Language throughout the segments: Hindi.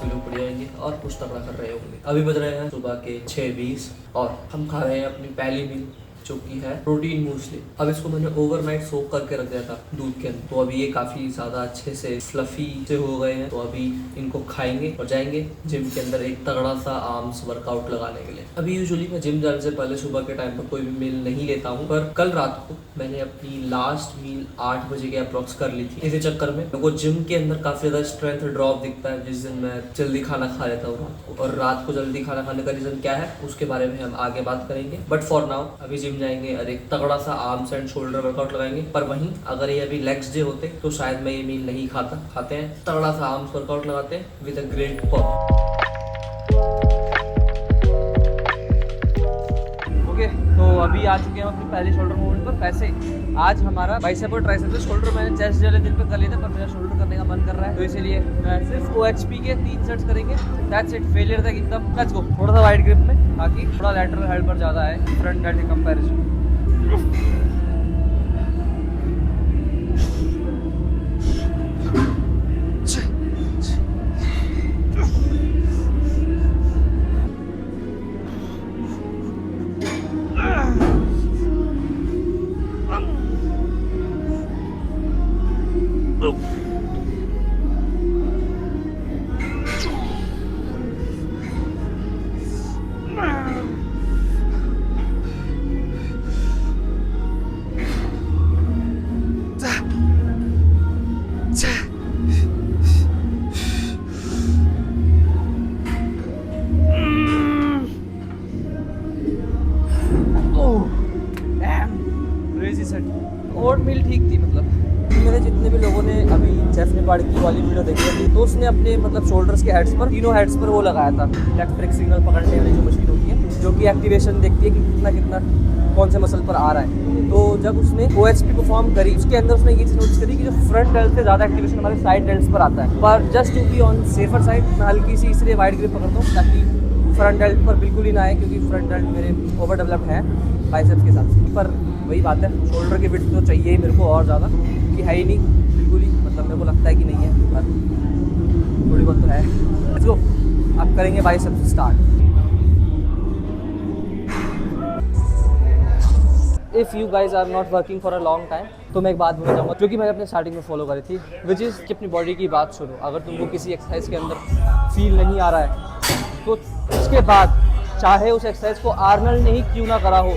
सभी लोग बढ़िया होंगे और कुछ तगड़ा कर रहे होंगे। अभी बज रहे हैं सुबह के 6:20 और हम खा रहे हैं अपनी पहली मील जो कि है प्रोटीन मूसली। अब इसको मैंने ओवरनाइट सोक करके रख दिया था दूध के अंदर, तो अभी ये काफी ज्यादा अच्छे से फ्लफी से हो गए हैं। तो अभी इनको खाएंगे और जाएंगे जिम के अंदर एक तगड़ा सा आर्म्स वर्कआउट लगाने के लिए। अभी यूजुअली मैं जिम जाने से पहले सुबह के टाइम पर कोई भी मील नहीं लेता हूँ, पर कल रात को मैंने अपनी लास्ट मील 8 बजे के अप्रॉक्स कर ली थी। इसी चक्कर में मेरे को जिम के अंदर काफी ज्यादा स्ट्रेंथ ड्रॉप दिखता है जिस दिन मैं जल्दी खाना खा लेता हूँ रात को। और रात को जल्दी खाना खाने का रीजन क्या है उसके बारे में हम आगे बात करेंगे, बट फॉर नाउ अभी जिम जाएंगे और एक तगड़ा सा आर्म्स एंड शोल्डर वर्कआउट लगाएंगे। पर वहीं अगर ये अभी लेग्स डे होते तो शायद मैं ये मील नहीं खाता। खाते हैं तगड़ा सा आर्म्स वर्कआउट लगाते हैं विद अ ग्रेट पॉप। तो अभी आ चुके हैं अपनी पहली शोल्डर मूवमेंट पर। वैसे आज हमारा बाइसेप और ट्राइसेप। शोल्डर मैंने चेस्ट वाले दिन पे कर लिया था, पर मेरा शोल्डर करने का मन कर रहा है, तो इसीलिए मैं सिर्फ OHP के 3 सेट्स करेंगे। दैट्स इट, फेलियर तक एकदम। Let's go. थोड़ा सा वाइड ग्रिप में ताकि थोड़ा लैटरल हेल्प पर ज़्यादा है फ्रंट डेल्ट के कंपैरिजन। ओट मील ठीक थी। मतलब मेरे जितने भी लोगों ने अभी जेफ निपाड़ की वाली वीडियो देखी थी तो उसने अपने मतलब शोल्डर्स के हेड्स पर, तीनों हेड्स पर वो लगाया था इलेक्ट्रिक सिग्नल पकड़ने वाली जो मशीन होती है, जो कि एक्टिवेशन देखती है कि कितना कितना कौन से मसल पर आ रहा है। तो जब उसने OHP परफॉर्म करी उसके अंदर उसने ये चीज़ नोटिस करी कि जो फ्रंट डेल्ट से ज़्यादा एक्टिवेशन हमारे साइड डेल्ट्स पर आता है। पर just to be on safer side मैं हल्की सी इसलिए वाइड ग्रिप पकड़ता हूँ ताकि फ्रंट डेल्ट पर बिल्कुल ही ना आए, क्योंकि फ्रंट डेल्ट मेरे ओवर डेवलप्ड है बाइसेप्स के साथ। पर वही बात है, शोल्डर की विड्थ तो चाहिए ही मेरे को और ज़्यादा, कि है ही नहीं बिल्कुल ही। मतलब मेरे को लगता है कि नहीं है, पर थोड़ी बहुत तो है। Let's go. अब करेंगे biceps start. If you guys are not working for a long time, तो मैं एक बात बोलना चाहूँगा जो कि मैंने अपने स्टार्टिंग में फॉलो करी थी, विच इज़ कि अपनी बॉडी की बात सुनो। अगर तुमको किसी एक्सरसाइज के अंदर फील नहीं आ रहा है तो उसके बाद चाहे उस एक्सरसाइज को आर्नल्ड ने ही क्यों ना करा हो,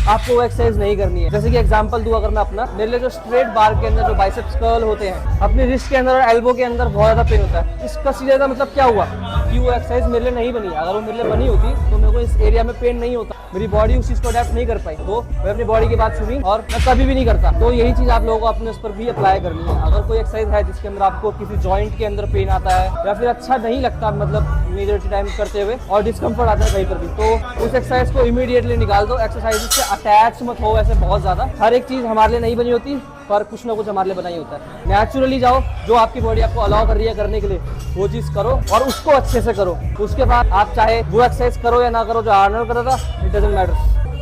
आपको वो एक्सरसाइज नहीं करनी है। जैसे कि एग्जांपल दूं अगर मैं अपना, मेरे लिए जो स्ट्रेट बार के अंदर जो बाइसेप्स कर्ल होते हैं, अपने रिस्ट के अंदर और एल्बो के अंदर बहुत ज़्यादा पेन होता है। इसका सीधे का मतलब क्या हुआ कि वो एक्सरसाइज मेरे लिए नहीं बनी। अगर वो मेरे लिए बनी होती तो मेरे को इस एरिया में पेन नहीं होता, मेरी बॉडी उस चीज़ को अडेप्ट नहीं कर पाई। तो मैं अपनी बॉडी की बात सुनी और मैं कभी भी नहीं करता। तो यही चीज़ आप लोगों को अपने उस पर भी अप्लाई करनी है। अगर कोई एक्सरसाइज है जिसके अंदर आपको किसी जॉइंट के अंदर पेन आता है या फिर अच्छा नहीं लगता, मतलब मेजॉरिटी टाइम करते हुए और डिस्कम्फर्ट आता है कहीं पर भी, तो उस एक्सरसाइज को इमीडिएटली निकाल दो। एक्सरसाइज से अटैच मत हो ऐसे बहुत ज़्यादा। हर एक चीज़ हमारे लिए नहीं बनी होती, पर कुछ ना कुछ हमारे लिए बनाई होता है। नेचुरली जाओ, जो आपकी बॉडी आपको अलाउ कर रही है करने के लिए वो चीज़ करो और उसको अच्छे से करो। उसके बाद आप चाहे वो एक्सरसाइज करो या ना करो जो आर्नल्ड कर रहा था, it doesn't matter.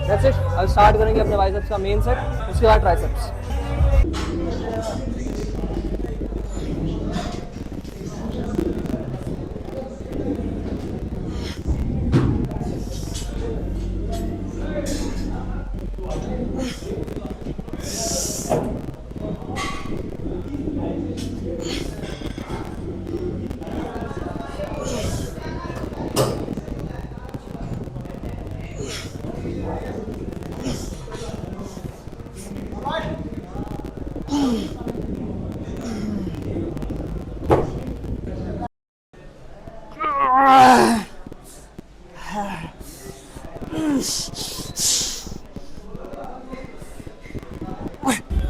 That's it. अब स्टार्ट करेंगे अपने बाइसेप्स का मेन सेट, उसके बाद ट्राइसेप्स।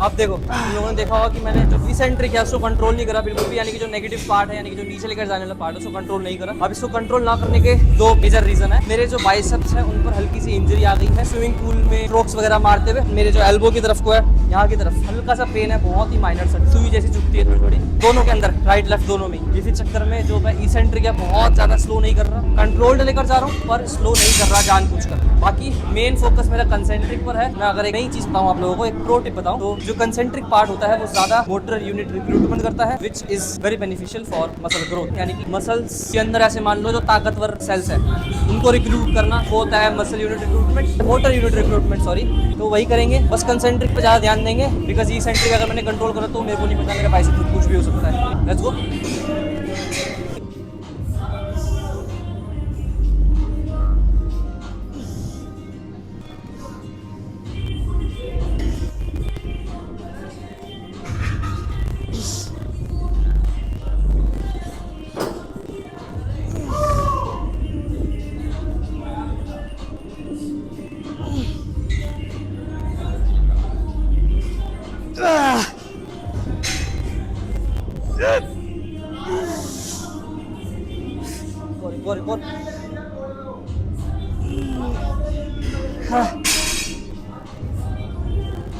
अब देखो, तुम लोगों ने देखा होगा कि मैंने जो इसेंट्रिक है उसको कंट्रोल नहीं करा बिल्कुल भी, यानी कि जो नेगेटिव पार्ट है, यानी कि जो नीचे लेकर जाने वाला पार्ट है उसको कंट्रोल नहीं करा। अब इसको कंट्रोल ना करने के 2 मेजर रीजन है। मेरे जो बाइसेप्स है उन पर हल्की सी इंजरी आ गई है स्विमिंग पूल में स्ट्रोक्स वगैरह मारते हुए। मेरे जो एल्बो की तरफ को है, यहाँ की तरफ हल्का सा पेन है, बहुत ही माइनर सा, सुई जैसी चुभती है थोड़ी थोड़ी दोनों के अंदर, राइट लेफ्ट दोनों में। इसी चक्कर में जो मैं इसेंट्रिक है बहुत ज्यादा स्लो नहीं कर रहा, कंट्रोल्ड लेकर जा रहा हूँ पर स्लो नहीं कर रहा जानबूझकर। बाकी मेन फोकस मेरा कंसेंट्रिक पर है। मैं अगर एक नई चीज बताऊं आप लोगों को, एक प्रो टिप बताऊं, तो जो कंसेंट्रिक पार्ट होता है वो ज्यादा मोटर यूनिट रिक्रूटमेंट करता है, which is very beneficial for muscle growth. यानी कि मसल्स के अंदर ऐसे मान लो जो ताकतवर सेल्स है उनको रिक्रूट करना, वो होता है muscle unit recruitment, motor unit recruitment sorry. तो वही करेंगे, बस कंसेंट्रिक पे ज्यादा ध्यान देंगे, बिकॉज ई सेंट्रिक अगर मैंने कंट्रोल करा तो मेरे को नहीं पता मेरे बाइसेप में कुछ भी हो सकता है। Let's go.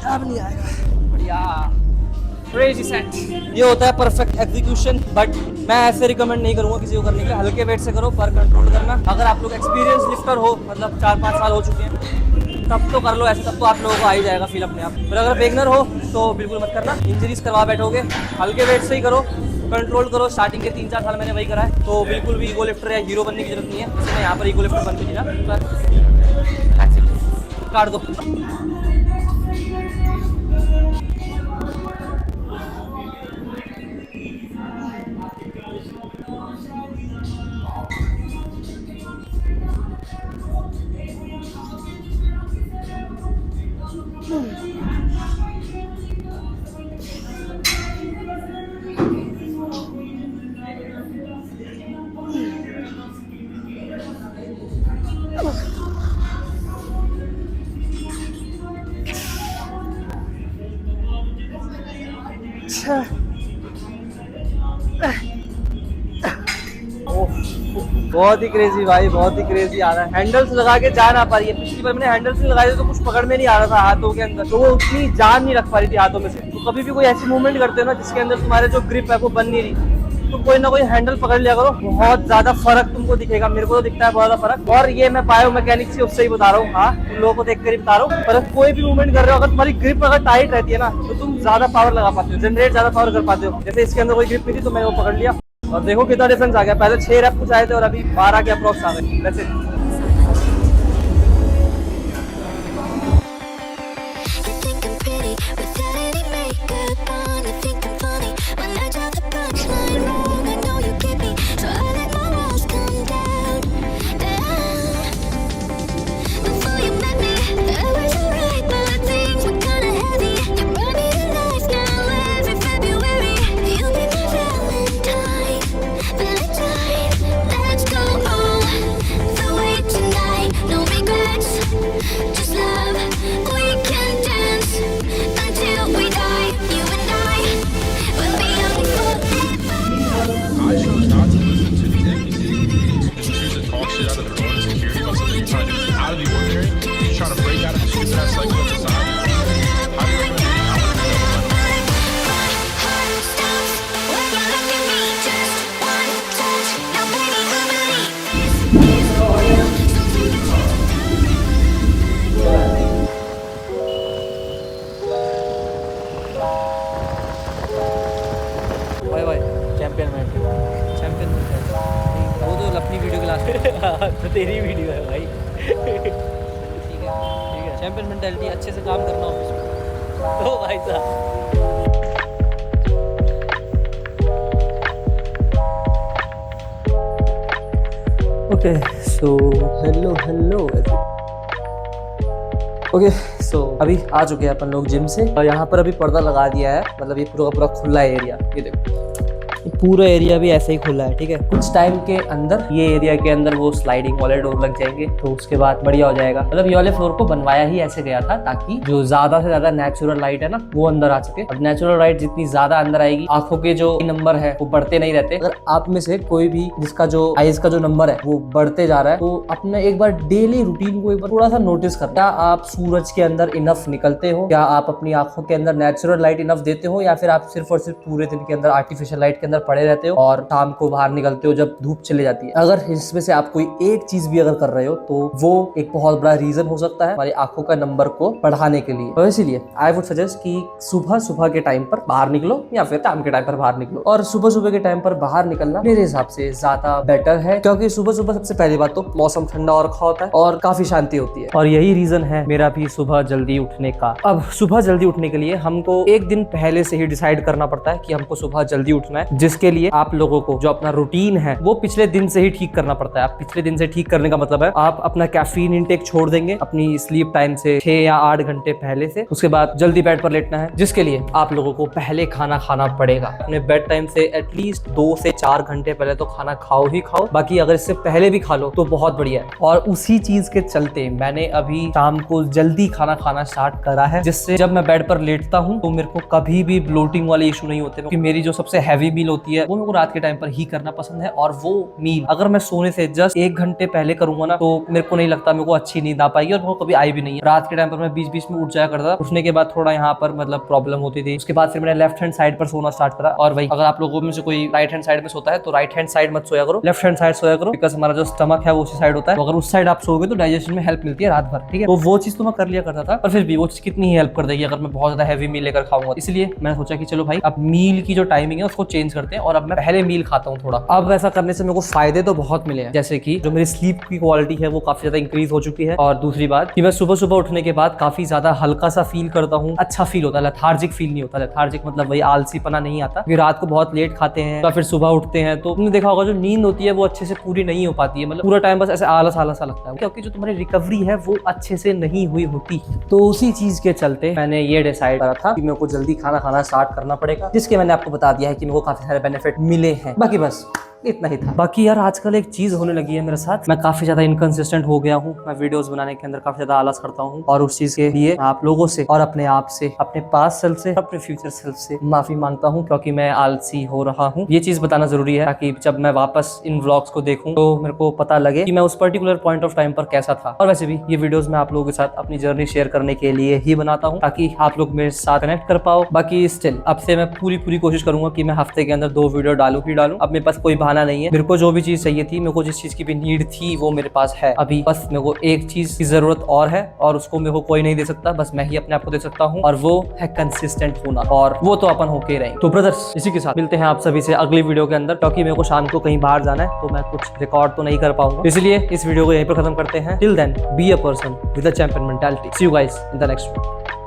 अब नहीं आएगा। बढ़िया, क्रेजी सेट। ये होता है परफेक्ट एग्जीक्यूशन, बट मैं ऐसे रिकमेंड नहीं करूंगा किसी को करने के लिए। हल्के वेट से करो, पर कंट्रोल करना। अगर आप लोग एक्सपीरियंस लिफ्टर हो, मतलब 4-5 साल हो चुके हैं, तब तो कर लो ऐसे, तब तो आप लोगों को आ ही जाएगा फील अपने आप। पर अगर बिगनर हो तो बिल्कुल मत करना, इंजरीज करवा बैठोगे। हल्के वेट से ही करो, कंट्रोल करो। स्टार्टिंग के 3-4 साल मैंने वही करा है, तो बिल्कुल भी ईगो लिफ्टर या हीरो बनने की जरूरत नहीं है। जैसे मैं यहाँ पर ईगो लिफ्टर बन के जीना, काट दो। बहुत ही क्रेजी भाई, बहुत ही क्रेजी आ रहा है। हैंडल्स लगा के जा ना पा रही है। पिछली बार मैंने हैंडल्स नहीं लगाए थे तो कुछ पकड़ में नहीं आ रहा था हाथों के अंदर, तो वो उतनी जान नहीं रख पा रही थी हाथों में से। तो कभी भी कोई ऐसी मूवमेंट करते हो ना जिसके अंदर तुम्हारे जो ग्रिप है वो बन नहीं रही, तो कोई ना कोई हैंडल पकड़ लिया करो, बहुत ज्यादा फर्क तुमको दिखेगा। मेरे को तो दिखता है बहुत ज्यादा फर्क, और ये मैं बायो मैकेनिक से उससे ही बता रहा हूँ। हाँ, उन लोगों को देख कर ही बता रहा हूँ। पर कोई भी मूवमेंट कर रहे हो, अगर तुम्हारी ग्रिप अगर टाइट रहती है ना, तो तुम ज्यादा पावर लगा पाते हो, जनरेट ज्यादा पावर कर पाते हो। जैसे इसके अंदर कोई ग्रिप नहीं थी तो मैंने वो पकड़ लिया, और देखो कितना डिफरेंस आ गया। पहले 6 रैप कुछ आए थे और अभी 12 के अप्रॉक्स आ गए। वैसे तो तेरी वीडियो है भाई। ठीक है, चैंपियन मेंटालिटी, अच्छे से काम करना ऑफिस में। तो भाई साहब ओके, सो हेलो ओके, सो अभी आ चुके हैं अपन लोग जिम से, और यहाँ पर अभी पर्दा लगा दिया है। मतलब ये पूरा का पूरा खुला एरिया, ये देखो पूरा एरिया भी ऐसे ही खुला है। ठीक है, कुछ टाइम के अंदर ये एरिया के अंदर वो स्लाइडिंग वाले डोर लग जाएंगे, तो उसके बाद बढ़िया हो जाएगा। मतलब ये वाले फ्लोर को बनवाया ही ऐसे गया था ताकि जो ज्यादा से ज्यादा नेचुरल लाइट है ना वो अंदर आ सके। अब नेचुरल लाइट जितनी ज्यादा अंदर आएगी, आंखों के जो नंबर है वो बढ़ते नहीं रहते। अगर आप में से कोई भी जिसका जो आईज का जो नंबर है वो बढ़ते जा रहा है, तो अपने एक बार डेली रूटीन को एक बार थोड़ा सा नोटिस कर, क्या आप सूरज के अंदर इनफ निकलते हो, क्या आप अपनी आंखों के अंदर नेचुरल लाइट इनफ देते हो, या फिर आप सिर्फ और सिर्फ पूरे दिन के अंदर आर्टिफिशियल लाइट के अंदर पड़े रहते हो और शाम को बाहर निकलते हो जब धूप चले जाती है। अगर इसमें से आप कोई एक चीज भी अगर कर रहे हो तो वो एक बहुत बड़ा रीजन हो सकता है हमारी आंखों का नंबर को बढ़ाने के लिए। तो इसीलिए आई वुड सजेस्ट कि सुबह सुबह के टाइम पर बाहर निकलो या फिर शाम के टाइम पर बाहर निकलो। और सुबह सुबह के टाइम पर बाहर निकलना मेरे हिसाब से ज्यादा बेटर है, क्योंकि सुबह सुबह सबसे पहली बात तो मौसम ठंडा और रखा होता है और काफी शांति होती है। और यही रीजन है मेरा भी सुबह जल्दी उठने का। अब सुबह जल्दी उठने के लिए हमको एक दिन पहले से ही डिसाइड करना पड़ता है कि हमको सुबह जल्दी उठना है, जिसके लिए आप लोगों को जो अपना रूटीन है वो पिछले दिन से ही ठीक करना पड़ता है। आप पिछले दिन से ठीक करने का मतलब है आप अपना कैफीन इंटेक छोड़ देंगे अपनी स्लीप टाइम से 6 या 8 घंटे पहले से। उसके बाद जल्दी बेड पर लेटना है, जिसके लिए आप लोगों को पहले खाना खाना पड़ेगा। अपने बेड टाइम से एटलीस्ट 2 से 4 घंटे पहले तो खाना खाओ ही खाओ, बाकी अगर इससे पहले भी खा लो तो बहुत बढ़िया है। और उसी चीज के चलते मैंने अभी शाम को जल्दी खाना खाना स्टार्ट करा है, जिससे जब मैं बेड पर लेटता हूँ तो मेरे को कभी भी ब्लोटिंग वाले इशू नहीं होते, क्योंकि मेरी जो सबसे हैवी मील होती है वो मेरे को रात के टाइम पर ही करना पसंद है। और वो मील अगर मैं सोने से जस्ट 1 घंटे पहले करूंगा ना तो मेरे को नहीं लगता मेरे को अच्छी नींद आ पाएगी, और वो कभी आई भी नहीं है। रात के टाइम पर मैं बीच बीच में उठ जाया करता, उठने के बाद थोड़ा यहाँ पर मतलब प्रॉब्लम होती थी। उसके बाद फिर मैंने लेफ्ट हैंड साइड पर सोना स्टार्ट करा। और वही अगर आप लोगों में से कोई राइट हैंड साइड में सोता है तो राइट हैंड साइड मत सोया करो, लेफ्ट हैंड साइड सोया करो, बिकॉज हमारा जो स्टमक है वो उसी साइड होता है। तो अगर उस साइड आप सोओगे तो डाइजेशन में हेल्प मिलती है रात भर, ठीक है। तो वो चीज तो मैं कर लिया करता था, पर फिर भी वो चीज कितनी ही हेल्प कर देगी अगर मैं बहुत ज्यादा हैवी मील लेकर खाऊंगा। इसलिए मैंने सोचा कि चलो भाई अब मील की जो टाइमिंग है उसको चेंज करते हैं और अब मैं पहले मील खाता हूँ थोड़ा। अब ऐसा करने से मेरे को फायदे तो बहुत मिले हैं, जैसे कि जो मेरी स्लीप की क्वालिटी है वो काफी ज्यादा इंक्रीज हो चुकी है। और दूसरी बात कि मैं सुबह सुबह उठने के बाद काफी ज्यादा हल्का सा फील करता हूँ, अच्छा फील होता है, लेथार्जिक फील नहीं होता। लेथार्जिक मतलब वही आलसीपना नहीं आता, क्योंकि रात को बहुत लेट खाते हैं या फिर सुबह उठते हैं तो तुमने देखा होगा जो नींद होती है वो अच्छे से पूरी नहीं हो पाती है, मतलब पूरा टाइम बस ऐसे आलस आलस सा लगता है, क्योंकि जो तुम्हारी रिकवरी है वो अच्छे से नहीं हुई होती। तो उसी चीज के चलते मैंने ये डिसाइड करा था कि मेरे को जल्दी खाना खाना स्टार्ट करना पड़ेगा, जिसके मैंने आपको बता दिया है कि मेरे को काफी सारे बेनिफिट मिले हैं। बाकी बस इतना ही था। बाकी यार आजकल एक चीज होने लगी है मेरे साथ, मैं काफी ज्यादा इनकंसिस्टेंट हो गया हूँ। मैं वीडियोस बनाने के अंदर काफी ज्यादा आलस करता हूँ, और उस चीज के लिए आप लोगों से और अपने आप से, अपने पास्ट सेल्फ से, अपने फ्यूचर सेल्फ से माफी मांगता हूँ, क्योंकि मैं आलसी हो रहा हूँ। ये चीज बताना जरूरी है ताकि जब मैं वापस इन व्लॉग्स को देखूं तो मेरे को पता लगे कि मैं उस पर्टिकुलर पॉइंट ऑफ टाइम पर कैसा था। और वैसे भी ये वीडियोस मैं आप लोगों के साथ अपनी जर्नी शेयर करने के लिए ही बनाता हूँ, ताकि आप लोग मेरे साथ कनेक्ट कर पाओ। बाकी स्टिल अब से मैं पूरी कोशिश करूंगा कि मैं हफ्ते के अंदर 2 वीडियो डालूं ही डालूं। अब मेरे पास कोई बहाना नहीं है, मेरे को जो भी चीज चाहिए थी, मेरे को जिस चीज की भी नीड थी वो मेरे पास है। अभी बस मेरे को एक चीज की जरूरत और है, और उसको मेरे को कोई नहीं दे सकता, बस मैं ही अपने आप को दे सकता हूँ, और वो है कंसिस्टेंट होना। और वो तो अपन होके रहेंगे। तो ब्रदर्स इसी के साथ मिलते हैं आप सभी से अगली वीडियो के अंदर, क्योंकि मेरे को शाम को कहीं बाहर जाना है तो मैं कुछ रिकॉर्ड तो नहीं कर पाऊंगा, इसलिए इस वीडियो को यहीं पर खत्म करते हैं। Till then be a person with a champion mentality. See you guys in the next video.